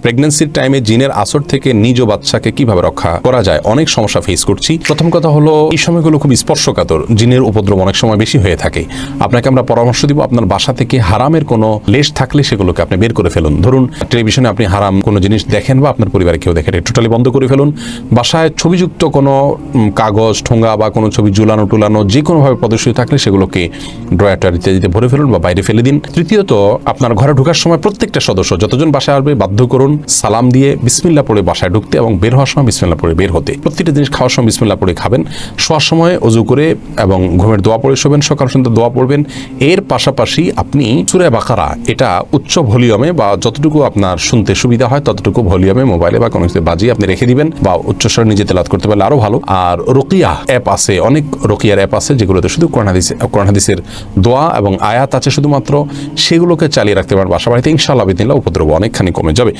প্রেগন্যান্সির টাইমে জিনের আসর থেকে নিজ বাচ্চাকে কিভাবে রক্ষা করা যায়, অনেক সমস্যা ফেস করছি। প্রথম কথা হলো, এই সময়গুলো খুব স্পর্শকাতর, জিনের উপদ্রব অনেক সময় বেশি হয়ে থাকে। আপনাকে আমরা পরামর্শ দিব, আপনার বাসা থেকে হারামের কোনো লেশ থাকলে সেগুলোকে আপনি বের করে ফেলুন। ধরুন টেলিভিশনে আপনি হারাম কোনো জিনিস দেখেন বা আপনার পরিবারে কেউ দেখেন, টোটালি বন্ধ করে ফেলুন। বাসায় ছবিযুক্ত কোনো কাগজ, ঠোঙ্গা বা কোনো ছবি ঝুলানো টুলানো যে কোনোভাবে প্রদর্শিত থাকলে সেগুলোকে ড্রয়ার ইত্যাদিতে ভরে ফেলুন বা বাইরে ফেলে দিন। তৃতীয়ত, আপনার ঘরে ঢোকার সময় প্রত্যেকটা সদস্য যতজন বাসায় আসবে বাধ্য করুন সালাম দিয়ে বিসমিল্লাহ পড়ে বাসায় ঢুকতে এবং বের হওয়ার সময় বিসমিল্লাহ পড়ে বের হতে। প্রত্যেকটা জিনিস খাওয়ার সময় বিসমিল্লাহ পড়ে খাবেন, শোয়ার সময় ওযু করে এবং ঘুমের দোয়া পড়ে শোবেন, সকাল সন্ধ্যা দোয়া পড়বেন। এর পাশাপাশি আপনি সূরা বাকারা এটা উচ্চ ভলিউমে বা যতটুকু আপনার শুনতে সুবিধা হয় ততটুকু ভলিউমে মোবাইলে বা কোনো কিছু বাজিয়ে আপনি রেখে দিবেন, বা উচ্চস্বরে নিজে তেলাওয়াত করতে পারলে আরো ভালো। আর রুকিয়া অ্যাপ আছে, অনেক রুকিয়ার অ্যাপ আছে যেগুলোতে শুধু কোরআন হাদিসের দোয়া এবং আয়াত আছে শুধুমাত্র, সেগুলোকে চালিয়ে রাখতে পারেন বাসা বাড়িতে। ইনশাআল্লাহ বিদিনিল্লাহ উপদ্রব অনেকখানি কমে যাবে।